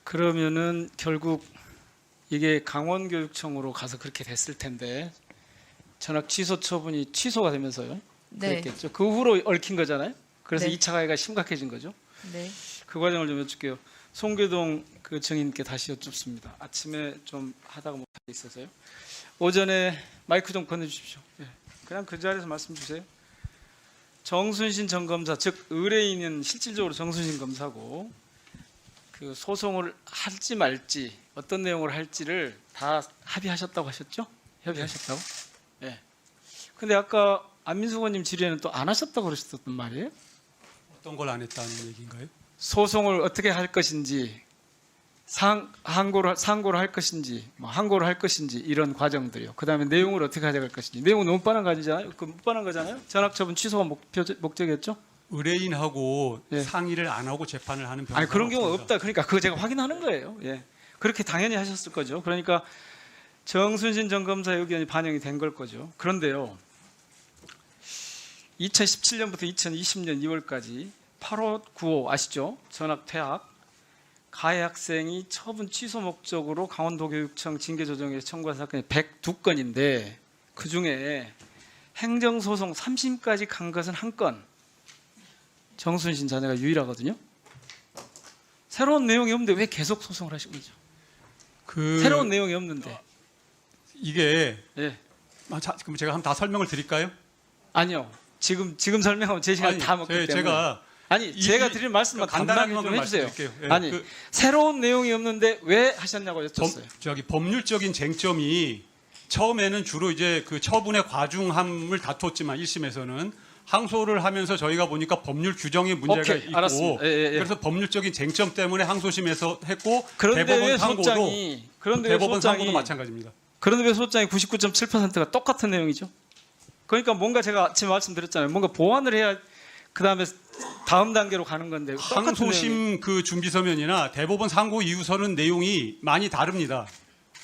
그러면은 결국 이게 강원교육청으로 가서 그렇게 됐을 텐데 전학 취소 처분이 취소가 되면서요. 네. 그랬겠죠. 그 후로 얽힌 거잖아요. 그래서 네. 2차 가해가 심각해진 거죠. 네. 그 과정을 좀 여쭐게요. 송교동 그 증인께 다시 여쭙습니다. 아침에 좀 하다가 못하게 있어서요. 오전에 마이크 좀 건네주십시오. 예. 그냥 그 자리에서 말씀 주세요. 정순신 전 검사, 즉 의뢰인은 실질적으로 정순신 검사고 그 소송을 할지 말지 어떤 내용을 할지를 다 합의하셨다고 하셨죠? 협의하셨다고? 예. 근데 아까 안민석 의원님 질의에는 또 안 하셨다고 그러셨단 말이에요? 어떤 걸 안 했다는 얘기인가요? 소송을 어떻게 할 것인지, 상고를 할 것인지, 항고를 할 것인지 이런 과정들이요. 그 다음에 내용을 어떻게 가져갈 것인지. 내용은 못 반한 거 아니잖아요? 그 못 반한 거잖아요? 전학처분 취소가 목적이었죠? 의뢰인하고 예. 상의를 안 하고 재판을 하는 변호사가 아니 그런 경우 없습니다. 없다. 그러니까 그거 제가 확인하는 거예요. 예. 그렇게 당연히 하셨을 거죠. 그러니까 정순신 전 검사의 의견이 반영이 된 걸 거죠. 그런데요. 2017년부터 2020년 2월까지 8호, 9호 아시죠? 전학 퇴학. 가해 학생이 처분 취소 목적으로 강원도교육청 징계조정에 청구한 사건이 102건인데 그중에 행정소송 3심까지 간 것은 한 건. 정순신 자녀가 유일하거든요. 새로운 내용이 없는데 왜 계속 소송을 하신 거죠? 새로운 내용이 없는데. 이게 예. 그럼 제가 한번 다 설명을 드릴까요? 아니요. 지금 설명하면 제 시간 다 먹기 때문에. 제가 제가 드릴 말씀만 간단하게 간단하게 좀 해주세요. 말씀드릴게요. 예, 아니 새로운 내용이 없는데 왜 하셨냐고 여쭸어요. 법률적인 쟁점이 처음에는 주로 이제 그 처분의 과중함을 다퉜지만 1심에서는 항소를 하면서 저희가 보니까 법률 규정에 문제가 오케이, 있고 알았습니다. 예. 그래서 법률적인 쟁점 때문에 항소심에서 했고 그런데 왜 대법원 소장이 상고도 마찬가지입니다. 그런데 왜 소장이 99.7%가 똑같은 내용이죠? 그러니까 뭔가 제가 아침에 말씀드렸잖아요. 뭔가 보완을 해야 그 다음에 다음 단계로 가는 건데 똑같은 내용이. 항소심 그 준비서면이나 대법원 상고 이유서는 내용이 많이 다릅니다.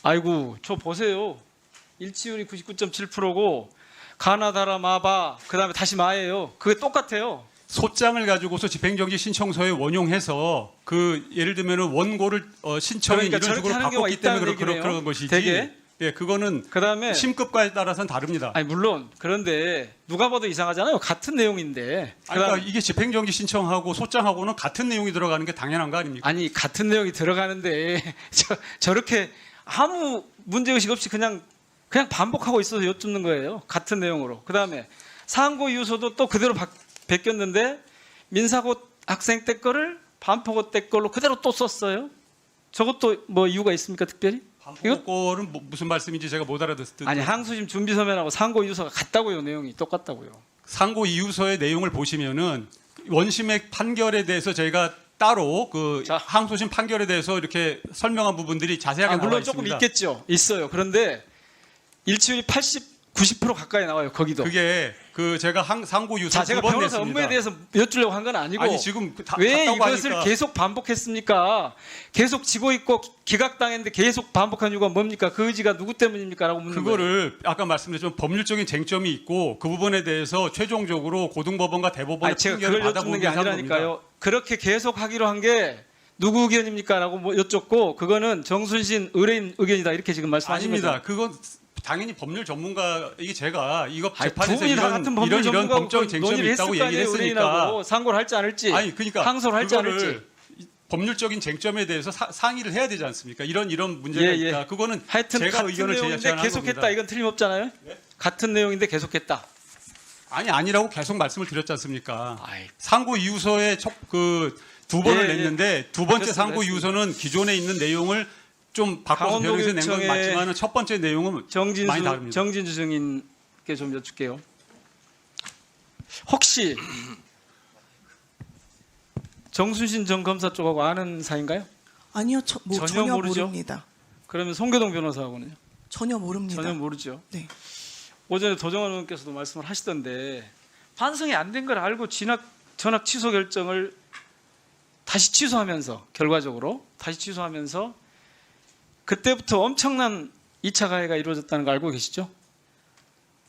아이고 저 보세요. 일치율이 99.7%고 가나다라 마바 그 다음에 다시 마예요. 그게 똑같아요. 소장을 가지고서 집행정지 신청서에 원용해서 그 예를 들면은 원고를 신청인 그러니까 이런 식으로 저렇게 하는 경우가 바꿨기 때문에 있다는 얘기네요. 그런 것이지. 되게. 예, 그거는 그 다음에 심급과에 따라서는 다릅니다. 아니 물론 그런데 누가 봐도 이상하잖아요. 같은 내용인데. 그러니까 이게 집행정지 신청하고 소장하고는 같은 내용이 들어가는 게 당연한 거 아닙니까? 아니 같은 내용이 들어가는데 저렇게 아무 문제의식 없이 그냥 반복하고 있어서 여쭙는 거예요. 같은 내용으로. 그 다음에 상고 이유서도 또 그대로 베꼈는데 민사고 학생 때 거를 반포고 때 걸로 그대로 또 썼어요. 저것도 뭐 이유가 있습니까 특별히? 반복고는 무슨 말씀인지 제가 못 알아듣을 듯. 아니 항소심 준비서면하고 상고 이유서가 같다고요. 내용이 똑같다고요. 상고 이유서의 내용을 보시면은 원심의 판결에 대해서 저희가 따로 그 자. 항소심 판결에 대해서 이렇게 설명한 부분들이 자세하게 나와 물론 있습니다. 조금 있겠죠. 있어요. 그런데 일치율이 90% 가까이 나와요. 거기도. 그게 그 제가 상고 이유서 자, 제가 두 번 변호사 냈습니다. 업무에 대해서 여쭈려고 한 건 아니고 아니 지금 왜 갔다고 이것을 하니까 계속 반복했습니까? 계속 지고 있고 기각당했는데 계속 반복한 이유가 뭡니까? 그 의지가 누구 때문입니까? 라고 묻는 거예요. 그거를 아까 말씀드렸지만 법률적인 쟁점이 있고 그 부분에 대해서 최종적으로 고등법원과 대법원의 아니, 제가 판결을 그걸 여쭙는 게 받아보면서 한 아니라니까요. 겁니다. 그렇게 계속 하기로 한 게 누구 의견입니까? 라고 뭐 여쭙고 그거는 정순신 의뢰인 의견이다. 이렇게 지금 말씀하신 거죠. 아닙니다. 그건 당연히 법률 전문가 이게 제가 이거 아니, 재판에서 두 분이 다 같은 법률 이런 전문가고 법적인 쟁점이 논의를 있다고 했을 거 얘기를 아니에요, 했으니까 의뢰인하고 상고를 할지 안 할지 아니 그러니까 항소를 할지 안 그거를 할지 법률적인 쟁점에 대해서 상의를 해야 되지 않습니까? 이런 문제가 예, 예. 있다. 그거는 하여튼 제가 같은 의견을 내용인데 제시하는 계속했다. 겁니다. 이건 틀림없잖아요. 네? 같은 내용인데 계속했다. 아니라고 계속 말씀을 드렸지 않습니까? 아이, 상고 이유서에 두 번을 예, 예. 냈는데 두 번째 알겠습니다. 상고 이유서는 기존에 있는 내용을 좀 바꿔서 변형해서 낸 건 강원도교육청의 맞지만 첫 번째 내용은 많이 다릅니다. 정진주 증인께 좀 여쭐게요. 혹시 정순신 전 검사 쪽하고 아는 사이인가요? 아니요, 전혀 전혀 모르죠? 모릅니다. 그러면 송교동 변호사하고는요? 전혀 모릅니다. 전혀 모르죠. 네. 오전에 도정환 의원께서도 말씀을 하시던데 반성이 안 된 걸 알고 전학 취소 결정을 다시 취소하면서 결과적으로 다시 취소하면서 그때부터 엄청난 2차 가해가 이루어졌다는 거 알고 계시죠?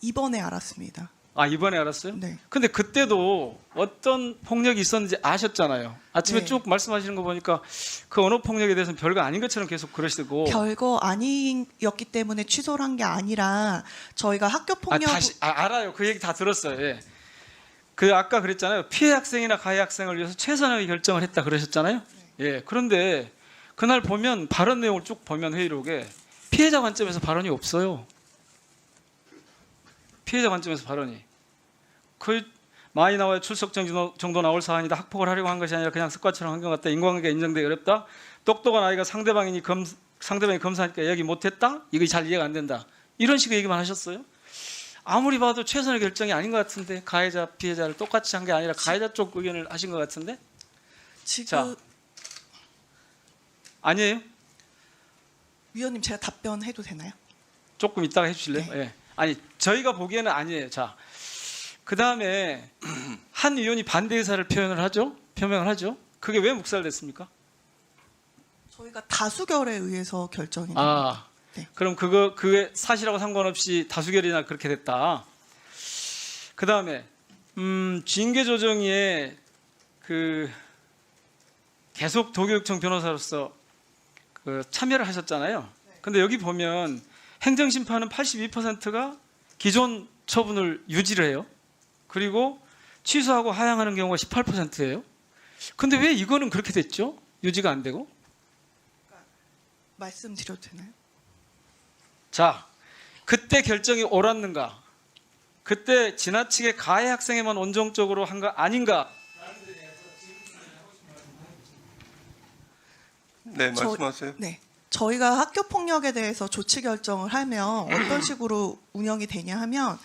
이번에 알았습니다. 아, 이번에 알았어요? 네. 근데 그때도 어떤 폭력이 있었는지 아셨잖아요. 아침에 네. 쭉 말씀하시는 거 보니까 그 언어 폭력에 대해서는 별거 아닌 것처럼 계속 그러시고. 별거 아니었기 때문에 취소를 한 게 아니라 저희가 학교 폭력 알아요. 그 얘기 다 들었어요. 예. 그 아까 그랬잖아요. 피해 학생이나 가해 학생을 위해서 최선의 결정을 했다 그러셨잖아요. 예. 그런데 그날 보면 발언 내용을 쭉 보면 회의록에 피해자 관점에서 발언이 없어요. 피해자 관점에서 발언이. 그 많이 나와야 출석 정도 나올 사안이다. 학폭을 하려고 한 것이 아니라 그냥 습관처럼 한 것 같다. 인과관계가 인정되기 어렵다. 똑똑한 아이가 상대방이 검사하니까 얘기 못했다. 이거 잘 이해가 안 된다. 이런 식의 얘기만 하셨어요. 아무리 봐도 최선의 결정이 아닌 것 같은데 가해자 피해자를 똑같이 한 게 아니라 가해자 쪽 의견을 하신 것 같은데 지금 자. 아니에요? 위원님 제가 답변해도 되나요? 조금 이따가 해주실래요? 네. 예. 아니 저희가 보기에는 아니에요. 자, 그 다음에 한 의원이 반대 의사를 표명을 하죠. 그게 왜 묵살됐습니까? 저희가 다수결에 의해서 결정이 아, 네. 그럼 그게 사실하고 상관없이 다수결이나 그렇게 됐다. 그 다음에 징계 조정위에 그 계속 도교육청 변호사로서 그 참여를 하셨잖아요. 근데 여기 보면 행정심판은 82%가 기존 처분을 유지를 해요. 그리고 취소하고 하향하는 경우가 18%예요. 근데 왜 이거는 그렇게 됐죠? 유지가 안 되고? 말씀드려도 되나요? 자, 그때 결정이 옳았는가? 그때 지나치게 가해 학생에만 온정적으로 한 거 아닌가? 네, 말씀하세요. 네. 저희가 학교 폭력에 대해서 조치 결정을 하면 어떤 식으로 운영이 되냐 하면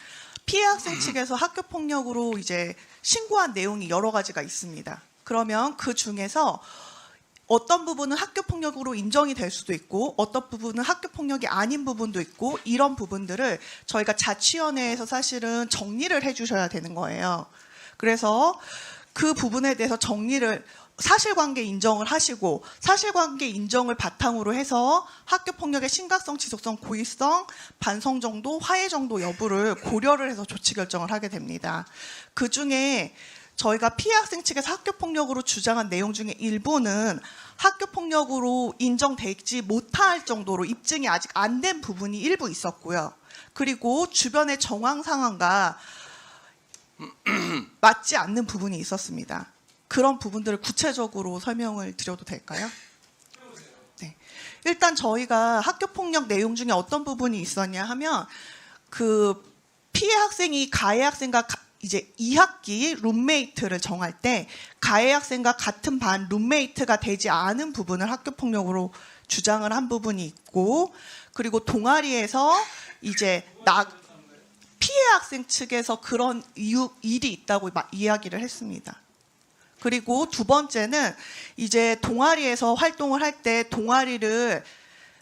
피해 학생 측에서 학교 폭력으로 이제 신고한 내용이 여러 가지가 있습니다. 그러면 그 중에서 어떤 부분은 학교 폭력으로 인정이 될 수도 있고 어떤 부분은 학교 폭력이 아닌 부분도 있고 이런 부분들을 저희가 자치위원회에서 사실은 정리를 해주셔야 되는 거예요. 그래서 그 부분에 대해서 정리를 사실관계 인정을 하시고 사실관계 인정을 바탕으로 해서 학교폭력의 심각성, 지속성, 고의성, 반성 정도, 화해 정도 여부를 고려를 해서 조치 결정을 하게 됩니다. 그중에 저희가 피해 학생 측에서 학교폭력으로 주장한 내용 중에 일부는 학교폭력으로 인정되지 못할 정도로 입증이 아직 안 된 부분이 일부 있었고요. 그리고 주변의 정황 상황과 맞지 않는 부분이 있었습니다. 그런 부분들을 구체적으로 설명을 드려도 될까요? 네. 일단 저희가 학교폭력 내용 중에 어떤 부분이 있었냐 하면 그 피해 학생이 가해 학생과 이제 2학기 룸메이트를 정할 때 가해 학생과 같은 반 룸메이트가 되지 않은 부분을 학교폭력으로 주장을 한 부분이 있고 그리고 동아리에서 이제 피해 학생 측에서 그런 일이 있다고 이야기를 했습니다. 그리고 두 번째는 이제 동아리에서 활동을 할 때 동아리를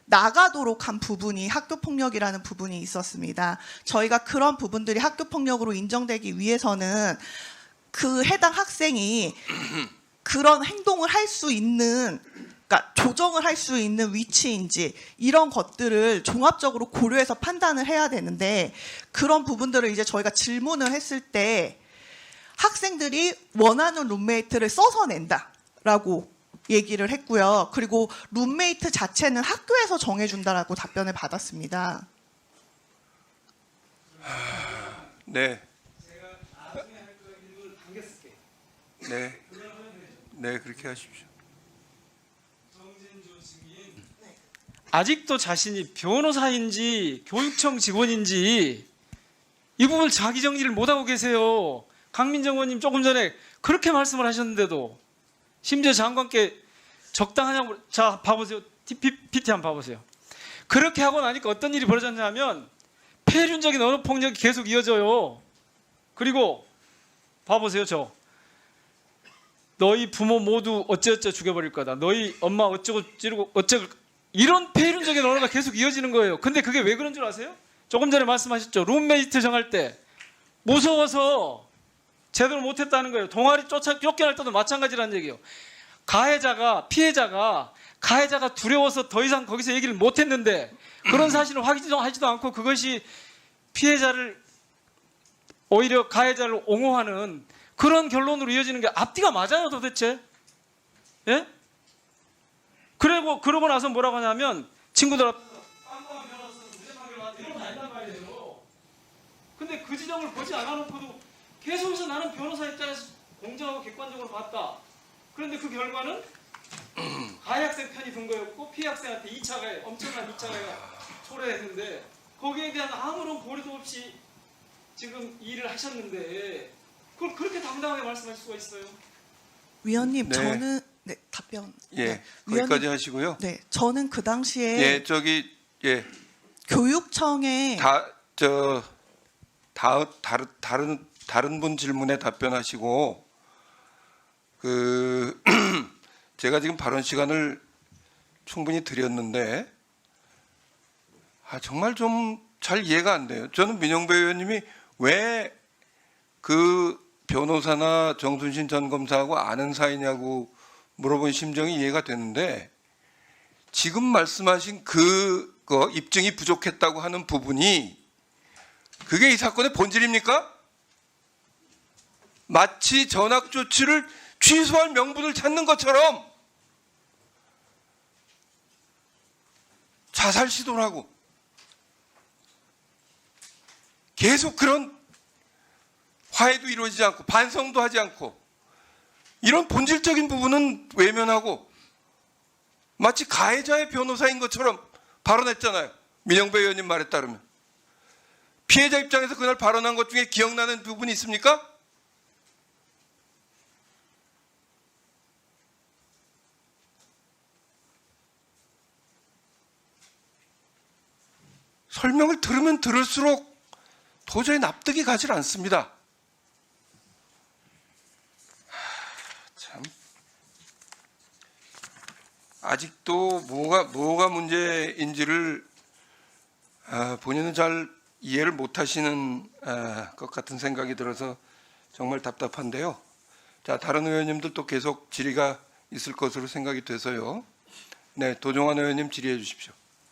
나가도록 한 부분이 학교폭력이라는 부분이 있었습니다. 저희가 그런 부분들이 학교폭력으로 인정되기 위해서는 그 해당 학생이 그런 행동을 할 수 있는 그러니까 조정을 할 수 있는 위치인지 이런 것들을 종합적으로 고려해서 판단을 해야 되는데 그런 부분들을 이제 저희가 질문을 했을 때 학생들이 원하는 룸메이트를 써서 낸다라고 얘기를 했고요. 그리고 룸메이트 자체는 학교에서 정해준다라고 답변을 받았습니다. 네. 네. 네, 그렇게 하십시오. 아직도 자신이 변호사인지 교육청 직원인지 이 부분을 자기 정리를 못하고 계세요. 강민정 의원님 조금 전에 그렇게 말씀을 하셨는데도 심지어 장관께 적당하냐고. 자, 봐보세요. PT 한번 봐보세요. 그렇게 하고 나니까 어떤 일이 벌어졌냐면 폐륜적인 언어 폭력이 계속 이어져요. 그리고 봐보세요. 너희 부모 모두 어쩌어쩌 죽여버릴 거다. 너희 엄마 어쩌고 찌르고 어쩌고 이런 폐륜적인 언어가 계속 이어지는 거예요. 근데 그게 왜 그런 줄 아세요? 조금 전에 말씀하셨죠. 룸메이트 정할 때 무서워서 제대로 못했다는 거예요. 동아리 쫓겨날 때도 마찬가지라는 얘기예요. 피해자가 두려워서 더 이상 거기서 얘기를 못했는데 그런 사실을 확인하지도 않고 그것이 피해자를 오히려 가해자를 옹호하는 그런 결론으로 이어지는 게 앞뒤가 맞아요, 도대체? 예? 그러고 나서 뭐라고 하냐면 친구들 앞에서 깜깜한 변호사는 무죄 판결 나왔다 이러면 안 된단 말이에요. 근데 그 지점을 보지 않아놓고도 계속해서 나는 변호사 입장에서 공정하고 객관적으로 봤다. 그런데 그 결과는 가해 학생 편이 든 거였고 피해 학생한테 2차 가해, 엄청난 2차 가해가 초래했는데 거기에 대한 아무런 고려도 없이 지금 일을 하셨는데 그걸 그렇게 당당하게 말씀하실 수가 있어요? 위원님, 네. 저는 네, 답변. 예, 네, 거기까지 위원님, 하시고요. 네, 저는 그 당시에 예, 저기 예, 교육청에 다른 분 질문에 답변하시고 그 제가 지금 발언 시간을 충분히 드렸는데 정말 좀 잘 이해가 안 돼요. 저는 민영배 의원님이 왜 그 변호사나 정순신 전 검사하고 아는 사이냐고 물어본 심정이 이해가 되는데 지금 말씀하신 그거 입증이 부족했다고 하는 부분이 그게 이 사건의 본질입니까? 마치 전학 조치를 취소할 명분을 찾는 것처럼 자살 시도를 하고 계속 그런 화해도 이루어지지 않고 반성도 하지 않고 이런 본질적인 부분은 외면하고 마치 가해자의 변호사인 것처럼 발언했잖아요. 민영배 의원님 말에 따르면. 피해자 입장에서 그날 발언한 것 중에 기억나는 부분이 있습니까? 설명을 들으면 들을수록 도저히 납득이 가질 않습니다. 참. 아직도 뭐가 문제인지를 본인은 잘 이해를 못하시는 것 같은 생각이 들어서 정말 답답한데요. 자, 다른 의원님들도 계속 질의가 있을 것으로 생각이 돼서요. 네, 도종환 의원님 질의해 주십시오.